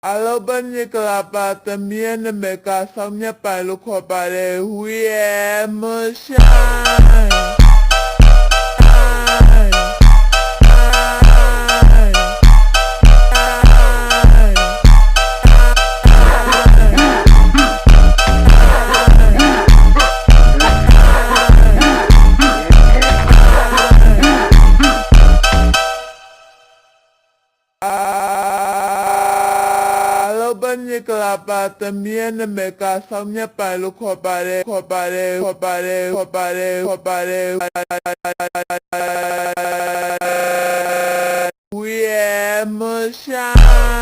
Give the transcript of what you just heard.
Alo bên như là bà tầm miên mẹ cả xong nhá bà lúc họ bà đề huy em mơ shine bên như là bà tầm miên mẹ cả xong nhá bà lúc họ bà đề huy em mơ shine